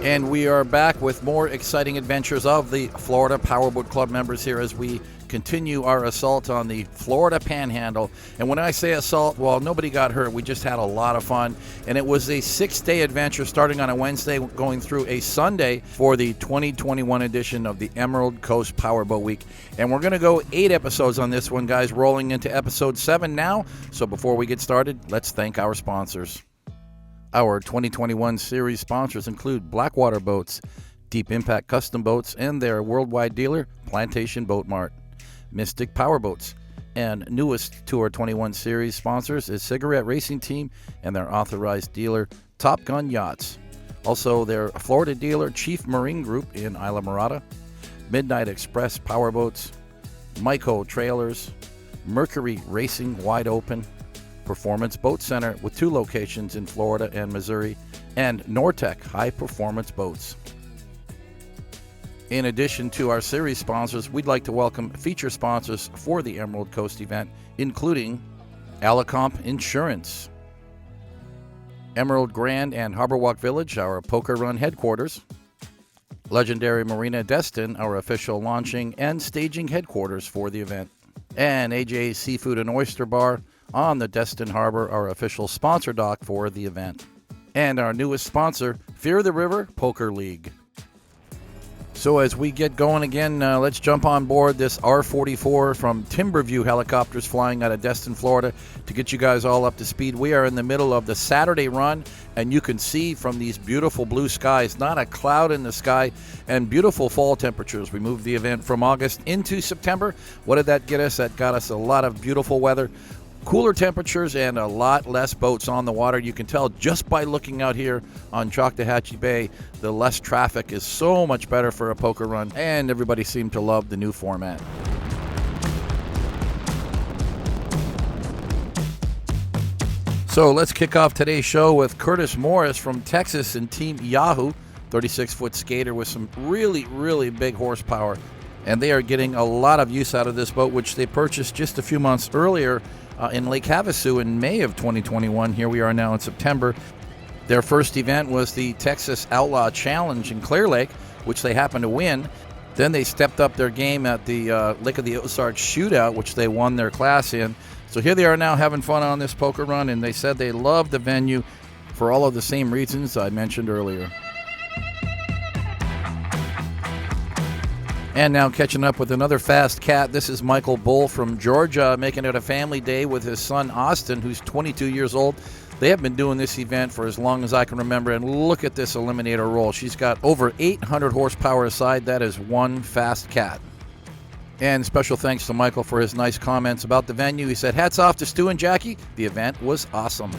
And we are back with more exciting adventures of the Florida Powerboat Club members here as we continue our assault on the Florida Panhandle. And when I say assault, well, nobody got hurt. We just had a lot of fun. And it was a 6-day adventure starting on a Wednesday, going through a Sunday for the 2021 edition of the Emerald Coast Powerboat Week. And we're going to go 8 episodes on this one, guys, rolling into episode 7 now. So before we get started, let's thank our sponsors. Our 2021 series sponsors include Blackwater Boats, Deep Impact Custom Boats, and their worldwide dealer, Plantation Boat Mart, Mystic Powerboats, and newest to our 21 series sponsors is Cigarette Racing Team and their authorized dealer, Top Gun Yachts. Also, their Florida dealer, Chief Marine Group in Isla Mirada, Midnight Express Powerboats, Myco Trailers, Mercury Racing Wide Open, Performance Boat Center with 2 locations in Florida and Missouri, and Nortec High Performance Boats. In addition to our series sponsors, we'd like to welcome feature sponsors for the Emerald Coast event, including Alicomp Insurance, Emerald Grand and Harbor Walk Village, our Poker Run headquarters, Legendary Marina Destin, our official launching and staging headquarters for the event, and AJ's Seafood and Oyster Bar on the Destin Harbor, our official sponsor dock for the event. And our newest sponsor, Fear the River Poker League. So as we get going again, let's jump on board this R-44 from Timberview Helicopters flying out of Destin, Florida to get you guys all up to speed. We are in the middle of the Saturday run, and you can see from these beautiful blue skies, not a cloud in the sky, and beautiful fall temperatures. We moved the event from August into September. What did that get us? That got us a lot of beautiful weather, cooler temperatures, and a lot less boats on the water. You can tell just by looking out here on Choctawhatchee Bay, the less traffic is so much better for a poker run, and everybody seemed to love the new format. So let's kick off today's show with Curtis Morris from Texas and Team Yahoo, 36-foot skater with some really, really big horsepower. And they are getting a lot of use out of this boat, which they purchased just a few months earlier in Lake Havasu in May of 2021. Here we are now in September. Their first event was the Texas Outlaw Challenge in Clear Lake, which they happened to win. Then they stepped up their game at the Lake of the Ozarks Shootout, which they won their class in. So here they are now having fun on this poker run, and they said they love the venue for all of the same reasons I mentioned earlier. And now catching up with another fast cat. This is Michael Bull from Georgia, making it a family day with his son Austin, who's 22 years old. They have been doing this event for as long as I can remember, and look at this Eliminator roll. She's got over 800 horsepower aside. That is one fast cat. And special thanks to Michael for his nice comments about the venue. He said, hats off to Stu and Jackie. The event was awesome.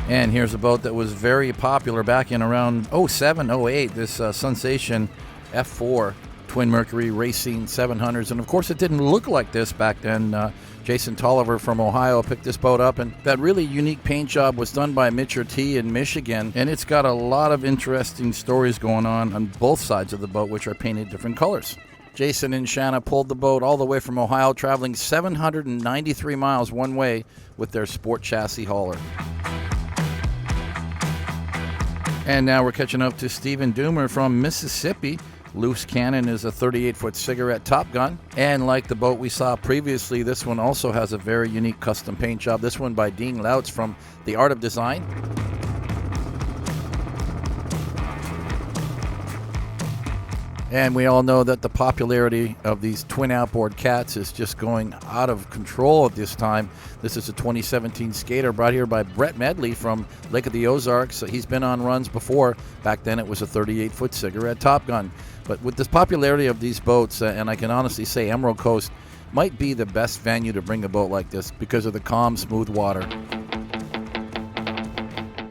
And here's a boat that was very popular back in around 07, 08, this Sensation F4 Twin Mercury Racing 700s. And of course it didn't look like this back then. Jason Tolliver from Ohio picked this boat up, and that really unique paint job was done by Mitch T in Michigan, and it's got a lot of interesting stories going on both sides of the boat, which are painted different colors. Jason and Shanna pulled the boat all the way from Ohio, traveling 793 miles one way with their sport chassis hauler. And now we're catching up to Stephen Doomer from Mississippi. Loose Cannon is a 38-foot cigarette Top Gun. And like the boat we saw previously, this one also has a very unique custom paint job. This one by Dean Lautz from The Art of Design. And we all know that the popularity of these twin outboard cats is just going out of control at this time. This is a 2017 skater brought here by Brett Medley from Lake of the Ozarks. He's been on runs before. Back then it was a 38-foot cigarette Top Gun. But with this popularity of these boats, and I can honestly say Emerald Coast might be the best venue to bring a boat like this because of the calm, smooth water.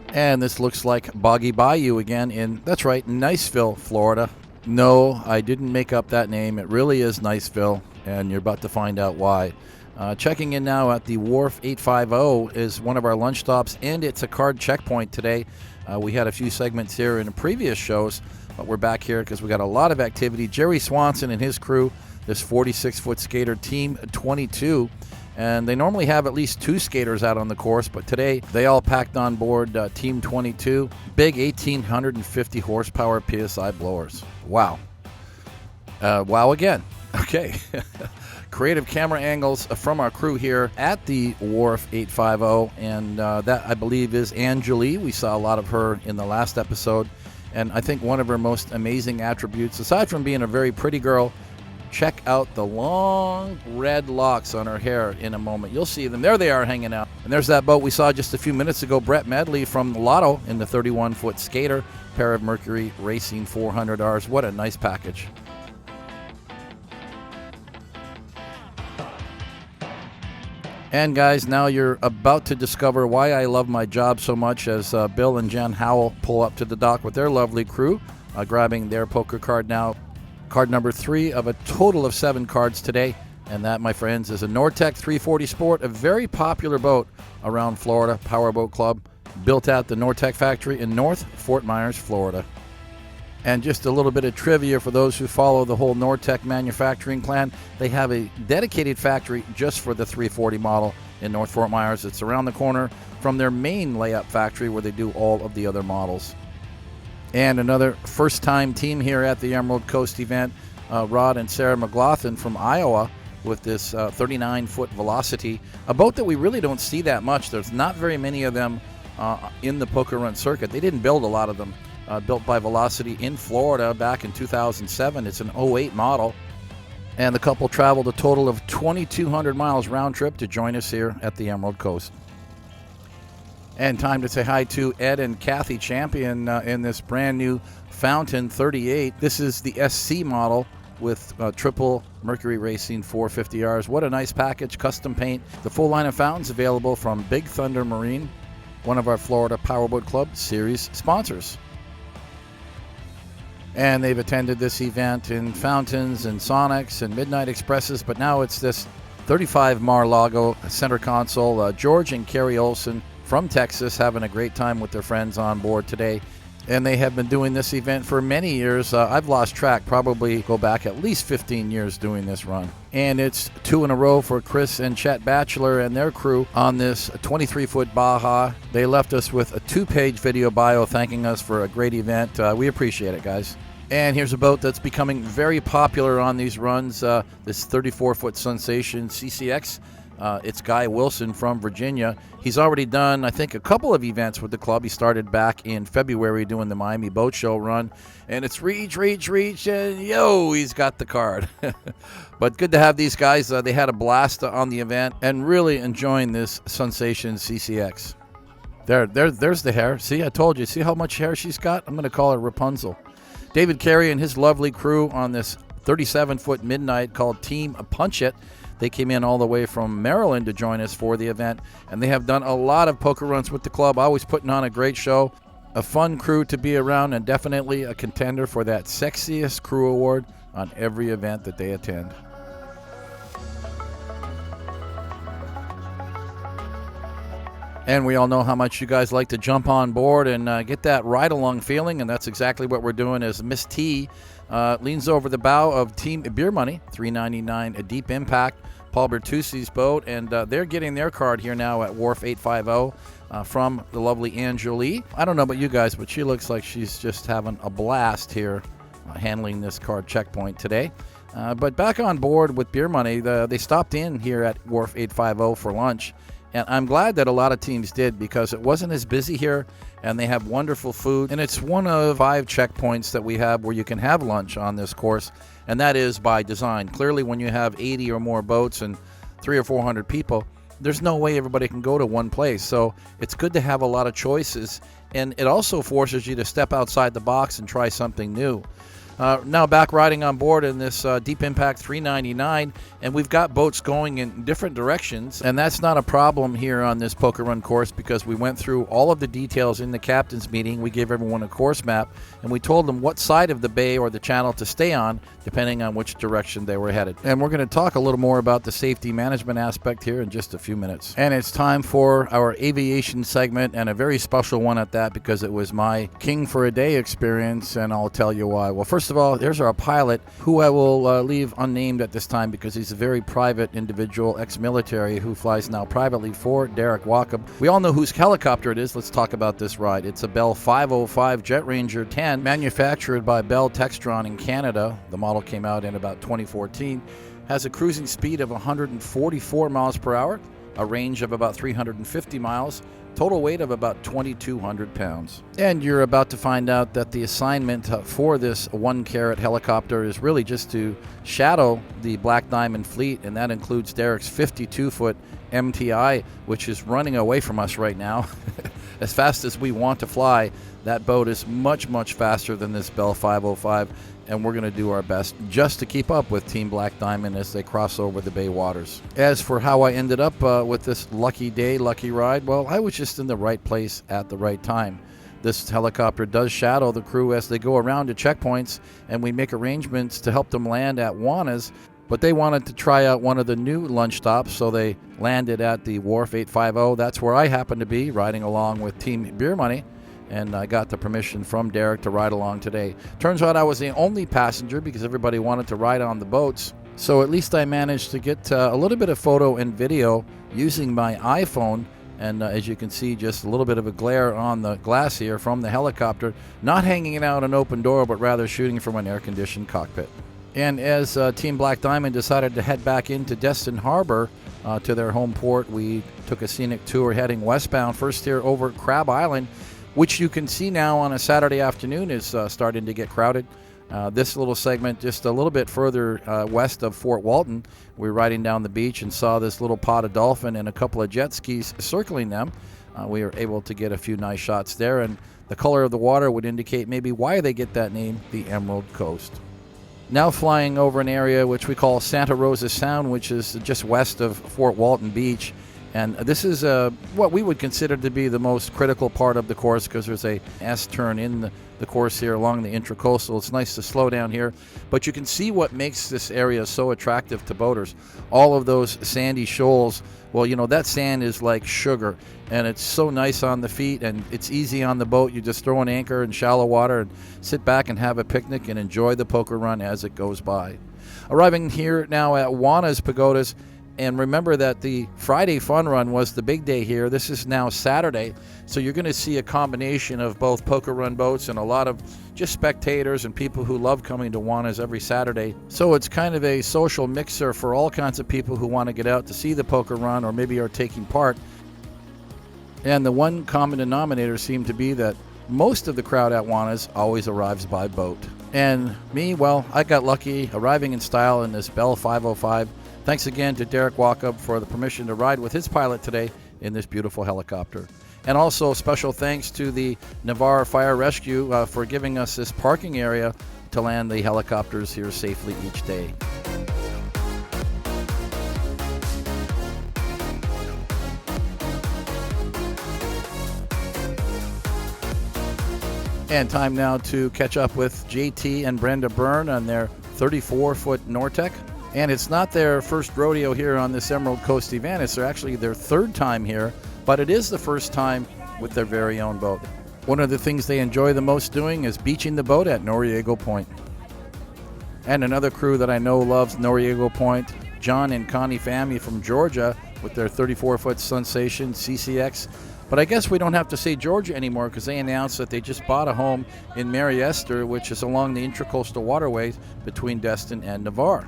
And this looks like Boggy Bayou again in, that's right, Niceville, Florida. No, I didn't make up that name. It really is Niceville, and you're about to find out why. Checking in now at the Wharf 850 is one of our lunch stops, and it's a card checkpoint today. We had a few segments here in the previous shows, but we're back here because we got a lot of activity. Jerry Swanson and his crew, this 46-foot skater, Team 22, And they normally have at least 2 skaters out on the course, but today they all packed on board Team 22, big 1,850 horsepower PSI blowers. Wow. Wow again. Okay. Creative camera angles from our crew here at the Wharf 850, and that, I believe, is Angeli. We saw a lot of her in the last episode, and I think one of her most amazing attributes, aside from being a very pretty girl, check out the long red locks on her hair in a moment. You'll see them. There they are hanging out. And there's that boat we saw just a few minutes ago, Brett Medley from Lotto in the 31-foot skater, pair of Mercury Racing 400Rs. What a nice package. And guys, now you're about to discover why I love my job so much as Bill and Jen Howell pull up to the dock with their lovely crew, grabbing their poker card now. Card number 3 of a total of 7 cards today. And that, my friends, is a Nortec 340 Sport, a very popular boat around Florida, Powerboat Club, built at the Nortec factory in North Fort Myers, Florida. And just a little bit of trivia for those who follow the whole Nortec manufacturing plan. They have a dedicated factory just for the 340 model in North Fort Myers. It's around the corner from their main layup factory where they do all of the other models. And another first-time team here at the Emerald Coast event, Rod and Sarah McLaughlin from Iowa with this 39-foot Velocity, a boat that we really don't see that much. There's not very many of them in the poker run circuit. They didn't build a lot of them. Built by Velocity in Florida back in 2007. It's an 08 model. And the couple traveled a total of 2,200 miles round trip to join us here at the Emerald Coast. And time to say hi to Ed and Kathy Champion in this brand new Fountain 38. This is the SC model with triple Mercury Racing 450Rs. What a nice package, custom paint. The full line of fountains available from Big Thunder Marine, one of our Florida Powerboat Club series sponsors. And they've attended this event in Fountains and Sonics and Midnight Expresses, but now it's this 35 Mar-Lago center console. George and Carrie Olson from Texas having a great time with their friends on board today. And they have been doing this event for many years. I've lost track, probably go back at least 15 years doing this run. And it's 2 in a row for Chris and Chet Batchelor and their crew on this 23-foot Baja. They left us with a 2-page video bio thanking us for a great event. We appreciate it, guys. And here's a boat that's becoming very popular on these runs, this 34-foot Sensation CCX. It's Guy Wilson from Virginia. He's already done, I think, a couple of events with the club. He started back in February doing the Miami Boat Show run. And it's reach, and yo, he's got the card. But good to have these guys. They had a blast on the event and really enjoying this Sensation CCX. There's the hair. See, I told you. See how much hair she's got? I'm going to call her Rapunzel. David Carey and his lovely crew on this 37-foot Midnight called Team Punch It. They came in all the way from Maryland to join us for the event, and they have done a lot of poker runs with the club, always putting on a great show. A fun crew to be around, and definitely a contender for that Sexiest Crew Award on every event that they attend. And we all know how much you guys like to jump on board and get that ride-along feeling, and that's exactly what we're doing as Miss T leans over the bow of Team Beer Money, $3.99 a Deep Impact, Paul Bertucci's boat, and they're getting their card here now at Wharf 850 from the lovely Angeli. I don't know about you guys, but she looks like she's just having a blast here handling this card checkpoint today. But back on board with Beer Money, they stopped in here at Wharf 850 for lunch. And I'm glad that a lot of teams did because it wasn't as busy here and they have wonderful food. And it's one of 5 checkpoints that we have where you can have lunch on this course. And that is by design. Clearly, when you have 80 or more boats and 300 or 400 people, there's no way everybody can go to one place. So it's good to have a lot of choices. And it also forces you to step outside the box and try something new. Now back riding on board in this Deep Impact 399, and we've got boats going in different directions, and that's not a problem here on this poker run course because we went through all of the details in the captain's meeting. We gave everyone a course map, and we told them what side of the bay or the channel to stay on depending on which direction they were headed. And we're going to talk a little more about the safety management aspect here in just a few minutes. And it's time for our aviation segment, and a very special one at that because it was my King for a Day experience, and I'll tell you why. Well, first first of all, there's our pilot, who I will leave unnamed at this time because he's a very private individual, ex-military, who flies now privately for Derek Walkup. We all know whose helicopter it is. Let's talk about this ride. It's a Bell 505 Jet Ranger 10, manufactured by Bell Textron in Canada. The model came out in about 2014. Has a cruising speed of 144 miles per hour, a range of about 350 miles, total weight of about 2,200 pounds. And you're about to find out that the assignment for this 1-carat helicopter is really just to shadow the Black Diamond fleet, and that includes Derek's 52-foot MTI, which is running away from us right now. As fast as we want to fly, that boat is much, much faster than this Bell 505, and we're going to do our best just to keep up with Team Black Diamond as they cross over the bay waters. As for how I ended up with this lucky day, lucky ride, well, I was just in the right place at the right time. This helicopter does shadow the crew as they go around to checkpoints, and we make arrangements to help them land at Juana's, but they wanted to try out one of the new lunch stops, so they landed at the Wharf 850. That's where I happened to be, riding along with Team Beer Money, and I got the permission from Derek to ride along today. Turns out I was the only passenger because everybody wanted to ride on the boats, so at least I managed to get a little bit of photo and video using my iPhone. And as you can see, just a little bit of a glare on the glass here from the helicopter, not hanging out an open door, but rather shooting from an air-conditioned cockpit. And as Team Black Diamond decided to head back into Destin Harbor to their home port, we took a scenic tour heading westbound, first here over Crab Island, which you can see now on a Saturday afternoon is starting to get crowded. This little segment just a little bit further west of Fort Walton, we were riding down the beach and saw this little pod of dolphin and a couple of jet skis circling them. We were able to get a few nice shots there, and the color of the water would indicate maybe why they get that name, the Emerald Coast. Now flying over an area which we call Santa Rosa Sound, which is just west of Fort Walton Beach. And this is what we would consider to be the most critical part of the course, because there's a S-turn in the course here along the intracoastal. It's nice to slow down here, but you can see what makes this area so attractive to boaters. All of those sandy shoals, well, you know, that sand is like sugar, and it's so nice on the feet, and it's easy on the boat. You just throw an anchor in shallow water and sit back and have a picnic and enjoy the poker run as it goes by. Arriving here now at Juana's Pagodas. And remember that the Friday fun run was the big day here. This is now Saturday, so you're going to see a combination of both poker run boats and a lot of just spectators and people who love coming to Juana's every Saturday. So it's kind of a social mixer for all kinds of people who want to get out to see the poker run or maybe are taking part. And the one common denominator seemed to be that most of the crowd at Juana's always arrives by boat. And me, well, I got lucky arriving in style in this Bell 505. Thanks again to Derek Walkup for the permission to ride with his pilot today in this beautiful helicopter. And also special thanks to the Navarre Fire Rescue for giving us this parking area to land the helicopters here safely each day. And time now to catch up with JT and Brenda Byrne on their 34-foot Nortec. And it's not their first rodeo here on this Emerald Coast event. It's actually their third time here, but it is the first time with their very own boat. One of the things they enjoy the most doing is beaching the boat at Noriego Point. And another crew that I know loves Noriego Point, John and Connie Family from Georgia with their 34-foot Sensation CCX. But I guess we don't have to say Georgia anymore because they announced that they just bought a home in Mary Esther, which is along the intracoastal waterways between Destin and Navarre.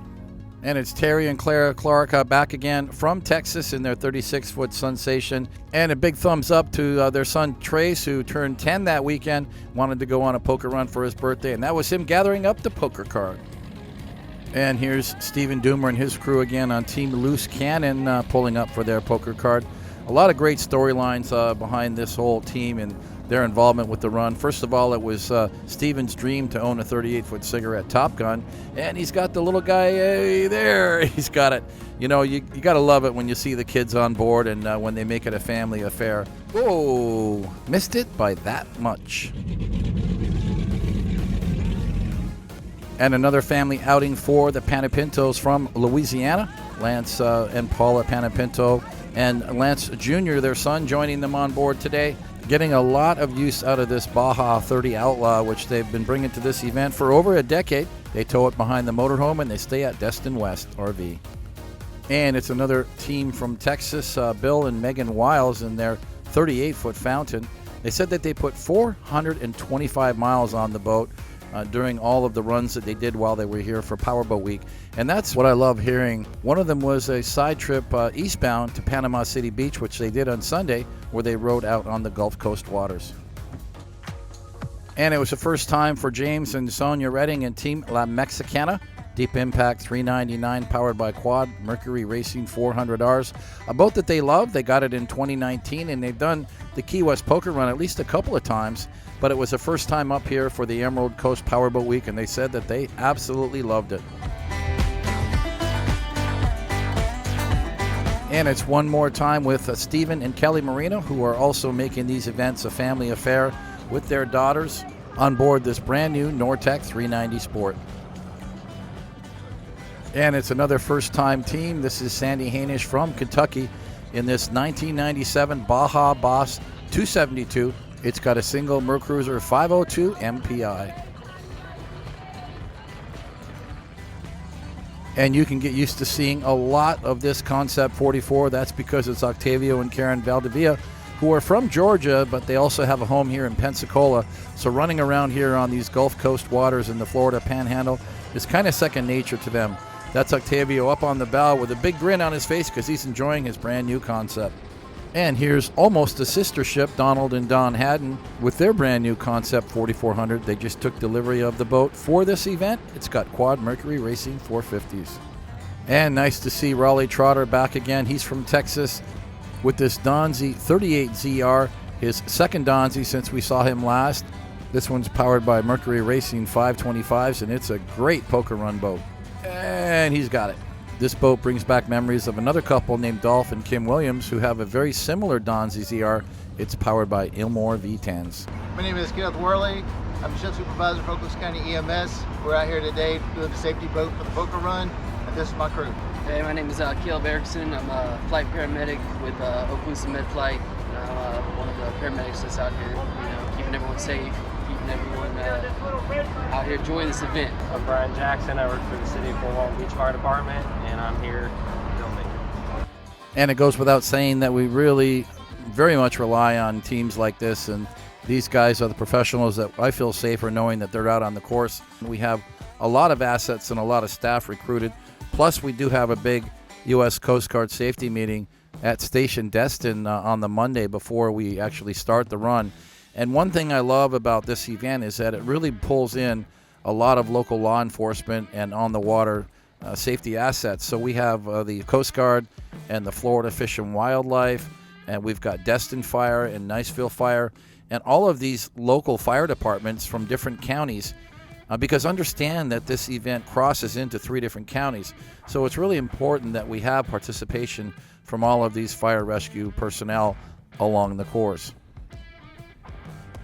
And it's Terry and Clara Clark back again from Texas in their 36-foot Sensation. And a big thumbs up to their son Trace, who turned 10 that weekend, wanted to go on a poker run for his birthday, and that was him gathering up the poker card. And here's Stephen Doomer and his crew again on Team Loose Cannon pulling up for their poker card. A lot of great storylines behind this whole team and their involvement with the run. First of all, it was Stephen's dream to own a 38-foot cigarette Top Gun, and he's got the little guy there. He's got it. You know, you got to love it when you see the kids on board and when they make it a family affair. Whoa, missed it by that much. And another family outing for the Panapintos from Louisiana. Lance and Paula Panapinto and Lance Jr., their son, joining them on board today. Getting a lot of use out of this Baja 30 Outlaw, which they've been bringing to this event for over a decade. They tow it behind the motorhome and they stay at Destin West RV. And it's another team from Texas, Bill and Megan Wiles, in their 38-foot fountain. They said that they put 425 miles on the boat during all of the runs that they did while they were here for Powerboat Week. And that's what I love hearing. One of them was a side trip eastbound to Panama City Beach, which they did on Sunday, where they rode out on the Gulf Coast waters. And it was the first time for James and Sonia Redding and Team La Mexicana. Deep Impact 399 powered by Quad Mercury Racing 400Rs. A boat that they love. They got it in 2019, and they've done the Key West Poker Run at least a couple of times, but it was the first time up here for the Emerald Coast Powerboat Week, and they said that they absolutely loved it. And it's one more time with Stephen and Kelly Marino, who are also making these events a family affair with their daughters on board this brand new Nortec 390 Sport. And it's another first-time team. This is Sandy Hainish from Kentucky in this 1997 Baja Boss 272. It's got a single Mercruiser 502 MPI. And you can get used to seeing a lot of this Concept 44. That's because it's Octavio and Karen Valdivia, who are from Georgia, but they also have a home here in Pensacola. So running around here on these Gulf Coast waters in the Florida Panhandle is kind of second nature to them. That's Octavio up on the bow with a big grin on his face because he's enjoying his brand new Concept. And here's almost a sister ship, Donald and Don Haddon, with their brand new Concept 4400. They just took delivery of the boat for this event. It's got Quad Mercury Racing 450s. And nice to see Raleigh Trotter back again. He's from Texas with this Donzi 38ZR, his second Donzi since we saw him last. This one's powered by Mercury Racing 525s, and it's a great poker run boat. And he's got it. This boat brings back memories of another couple named Dolph and Kim Williams who have a very similar Donzi ZR. It's powered by Ilmore V10s. My name is Kenneth Worley. I'm the ship supervisor for Okaloosa County EMS. We're out here today doing the safety boat for the poker run, and this is my crew. Hey, my name is Caleb Erickson. I'm a flight paramedic with Okaloosa Med Flight. I'm one of the paramedics that's out here, keeping everyone safe, keeping everyone out here enjoying this event. I'm Brian Jackson. I work for the City of Fort Walton Beach Fire Department, and I'm here filming. And it goes without saying that we really very much rely on teams like this, and these guys are the professionals that I feel safer knowing that they're out on the course. We have a lot of assets and a lot of staff recruited. Plus, we do have a big U.S. Coast Guard safety meeting at Station Destin on the Monday before we actually start the run. And one thing I love about this event is that it really pulls in a lot of local law enforcement and on-the-water safety assets. So we have the Coast Guard and the Florida Fish and Wildlife, and we've got Destin Fire and Niceville Fire, and all of these local fire departments from different counties. Because understand that this event crosses into 3 different counties. So it's really important that we have participation from all of these fire rescue personnel along the course.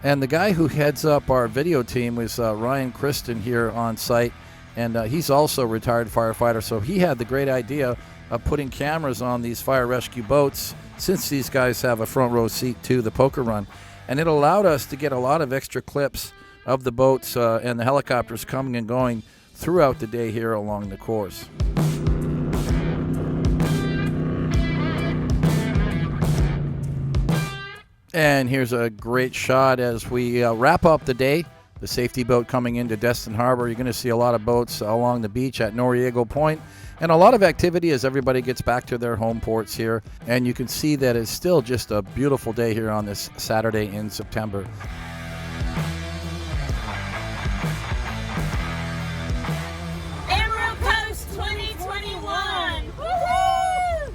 And the guy who heads up our video team is Ryan Kristen here on site. And he's also a retired firefighter. So he had the great idea of putting cameras on these fire rescue boats, since these guys have a front row seat to the poker run. And it allowed us to get a lot of extra clips of the boats and the helicopters coming and going throughout the day here along the course. And here's a great shot as we wrap up the day. The safety boat coming into Destin Harbor. You're going to see a lot of boats along the beach at Noriego Point, and a lot of activity as everybody gets back to their home ports here. And you can see that it's still just a beautiful day here on this Saturday in September. Emerald Coast 2021! Woohoo!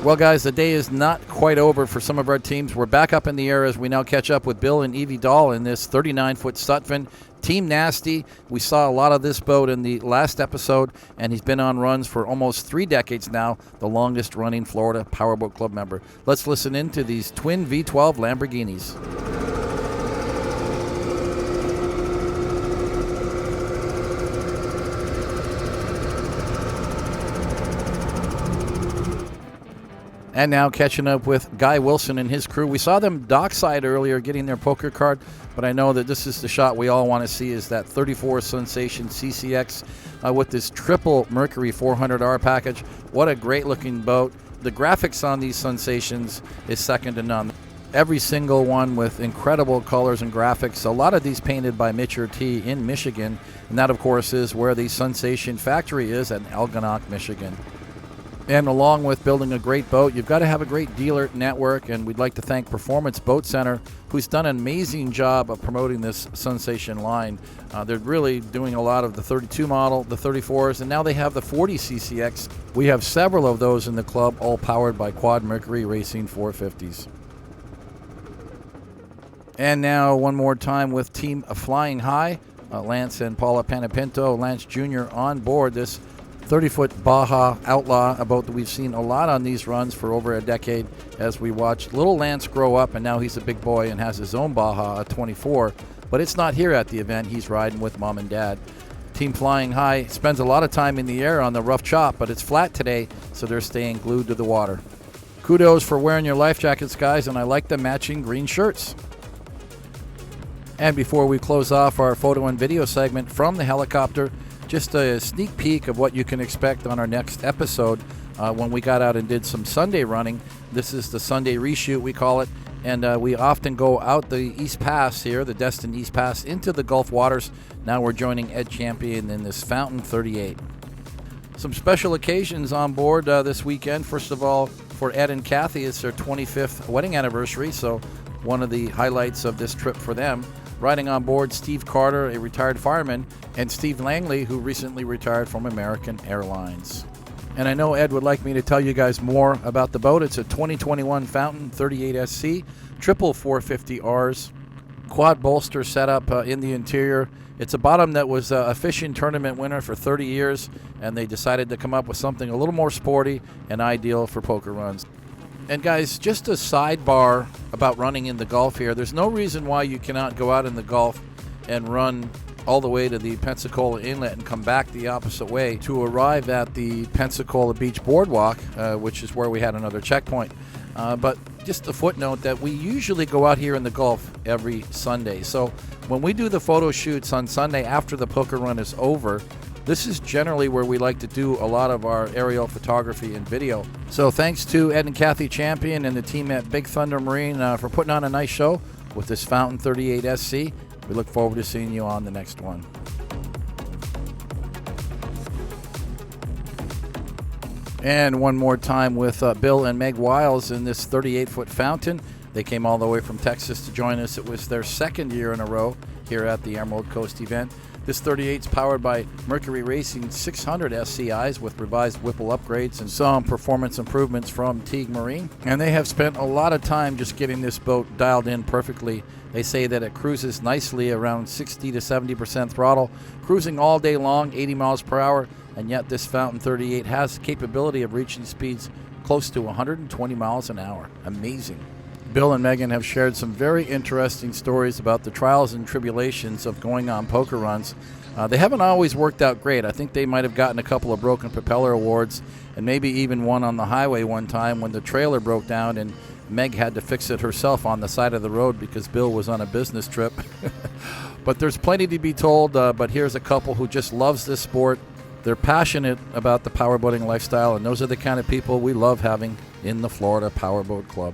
Well, guys, the day is not quite over for some of our teams. We're back up in the air as we now catch up with Bill and Evie Dahl in this 39-foot Sutphen. Team Nasty. We saw a lot of this boat in the last episode, and he's been on runs for almost 3 decades now, the longest-running Florida Powerboat Club member. Let's listen in to these twin V12 Lamborghinis. And now catching up with Guy Wilson and his crew. We saw them dockside earlier getting their poker card, but I know that this is the shot we all want to see, is that 34 Sensation CCX with this triple Mercury 400R package. What a great looking boat. The graphics on these Sensations is second to none. Every single one with incredible colors and graphics. A lot of these painted by Mitcher T in Michigan, and that of course is where the Sensation factory is, at Algonac, Michigan. And along with building a great boat, you've got to have a great dealer network, and we'd like to thank Performance Boat Center, who's done an amazing job of promoting this Sensation line. They're really doing a lot of the 32 model, the 34s, and now they have the 40 CCX. We have several of those in the club, all powered by Quad Mercury Racing 450s. And now one more time with Team Flying High, Lance and Paula Panapinto, Lance Jr. on board this 30-foot Baja Outlaw, a boat that we've seen a lot on these runs for over a decade as we watched little Lance grow up, and now he's a big boy and has his own Baja, a 24. But it's not here at the event. He's riding with Mom and Dad. Team Flying High spends a lot of time in the air on the rough chop, but it's flat today, so they're staying glued to the water. Kudos for wearing your life jackets, guys, and I like the matching green shirts. And before we close off our photo and video segment from the helicopter, just a sneak peek of what you can expect on our next episode when we got out and did some Sunday running. This is the Sunday reshoot, we call it, and we often go out the East Pass here, the Destin East Pass, into the Gulf waters. Now we're joining Ed Champion in this Fountain 38. Some special occasions on board this weekend. First of all, for Ed and Kathy, it's their 25th wedding anniversary, so one of the highlights of this trip for them. Riding on board, Steve Carter, a retired fireman, and Steve Langley, who recently retired from American Airlines. And I know Ed would like me to tell you guys more about the boat. It's a 2021 Fountain 38 SC, triple 450Rs, quad bolster setup in the interior. It's a bottom that was a fishing tournament winner for 30 years, and they decided to come up with something a little more sporty and ideal for poker runs. And guys, just a sidebar about running in the Gulf here. There's no reason why you cannot go out in the Gulf and run all the way to the Pensacola Inlet and come back the opposite way to arrive at the Pensacola Beach Boardwalk, which is where we had another checkpoint. But just a footnote that we usually go out here in the Gulf every Sunday. So when we do the photo shoots on Sunday after the poker run is over, this is generally where we like to do a lot of our aerial photography and video. So thanks to Ed and Kathy Champion and the team at Big Thunder Marine for putting on a nice show with this Fountain 38 SC. We look forward to seeing you on the next one. And one more time with Bill and Meg Wiles in this 38-foot Fountain. They came all the way from Texas to join us. It was their second year in a row here at the Emerald Coast event. This 38 is powered by Mercury Racing 600 SCIs with revised Whipple upgrades and some performance improvements from Teague Marine. And they have spent a lot of time just getting this boat dialed in perfectly. They say that it cruises nicely around 60 to 70% throttle, cruising all day long, 80 miles per hour, and yet this Fountain 38 has the capability of reaching speeds close to 120 miles an hour. Amazing. Bill and Megan have shared some very interesting stories about the trials and tribulations of going on poker runs. They haven't always worked out great. I think they might have gotten a couple of broken propeller awards and maybe even one on the highway one time when the trailer broke down and Meg had to fix it herself on the side of the road because Bill was on a business trip. But there's plenty to be told, but here's a couple who just loves this sport. They're passionate about the powerboating lifestyle, and those are the kind of people we love having in the Florida Powerboat Club.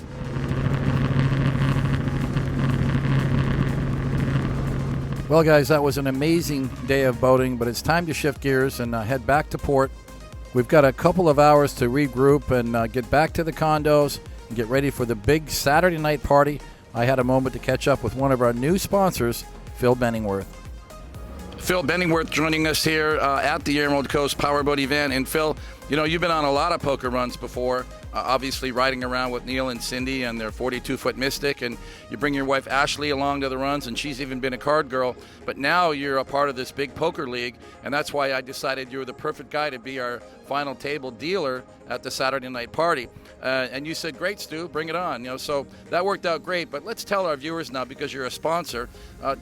Well, guys, that was an amazing day of boating, but it's time to shift gears and head back to port. We've got a couple of hours to regroup and get back to the condos and get ready for the big Saturday night party. I had a moment to catch up with one of our new sponsors, Phil Benningworth. Phil Benningworth joining us here at the Emerald Coast Powerboat event. And Phil, you know, you've been on a lot of poker runs before, obviously riding around with Neil and Cindy and their 42-foot Mystic, and you bring your wife Ashley along to the runs, and she's even been a card girl. But now you're a part of this big poker league, and that's why I decided you were the perfect guy to be our final table dealer at the Saturday night party. And you said, great, Stu, bring it on. You know, so that worked out great. But let's tell our viewers now, because you're a sponsor,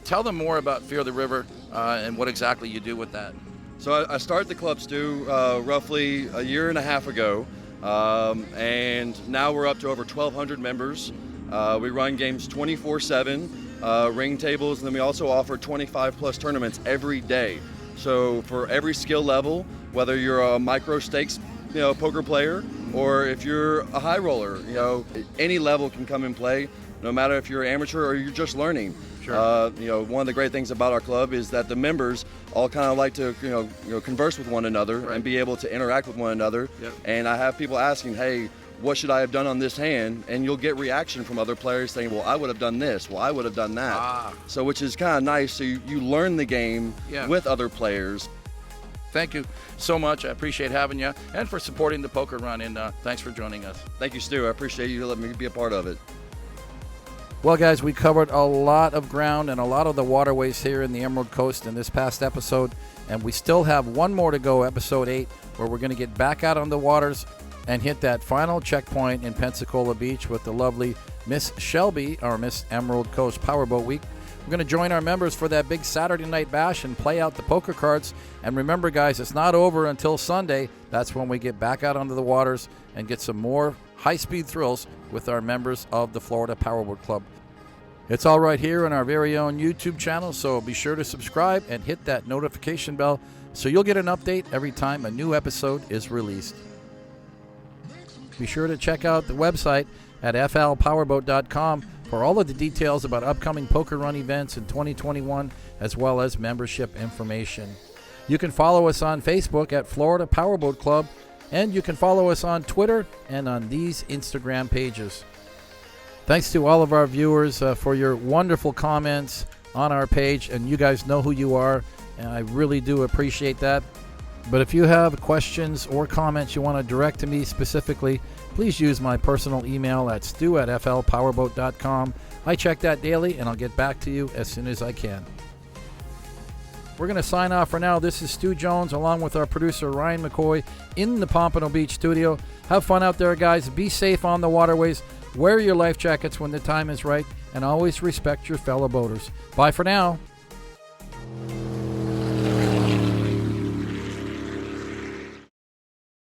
tell them more about Fear the River and what exactly you do with that. So I started the club, Stu, roughly a year and a half ago. And now we're up to over 1,200 members. We run games 24/7, ring tables, and then we also offer 25 plus tournaments every day. So for every skill level, whether you're a micro stakes, poker player, or if you're a high roller, any level can come and play, no matter if you're amateur or you're just learning. Sure. One of the great things about our club is that the members all kind of like to, converse with one another, Right. and be able to interact with one another. Yep. And I have people asking, hey, what should I have done on this hand? And you'll get reaction from other players saying, well, I would have done this. Well, I would have done that. So which is kind of nice. So you learn the game Yeah. with other players. Thank you so much. I appreciate having you and for supporting the poker run. And thanks for joining us. Thank you, Stu. I appreciate you letting me be a part of it. Well, guys, we covered a lot of ground and a lot of the waterways here in the Emerald Coast in this past episode. And we still have one more to go, episode 8, where we're going to get back out on the waters and hit that final checkpoint in Pensacola Beach with the lovely Miss Shelby, our Miss Emerald Coast Powerboat Week. We're going to join our members for that big Saturday night bash and play out the poker cards. And remember, guys, it's not over until Sunday. That's when we get back out onto the waters and get some more high-speed thrills with our members of the Florida Powerboat Club. It's all right here on our very own YouTube channel, so be sure to subscribe and hit that notification bell so you'll get an update every time a new episode is released. Be sure to check out the website at flpowerboat.com for all of the details about upcoming poker run events in 2021, as well as membership information. You can follow us on Facebook at Florida Powerboat Club, and you can follow us on Twitter and on these Instagram pages. Thanks to all of our viewers for your wonderful comments on our page, and you guys know who you are, and I really do appreciate that. But if you have questions or comments you want to direct to me specifically, please use my personal email at stu@flpowerboat.com. I check that daily, and I'll get back to you as soon as I can. We're going to sign off for now. This is Stu Jones along with our producer Ryan McCoy in the Pompano Beach studio. Have fun out there, guys. Be safe on the waterways. Wear your life jackets when the time is right, and always respect your fellow boaters. Bye for now.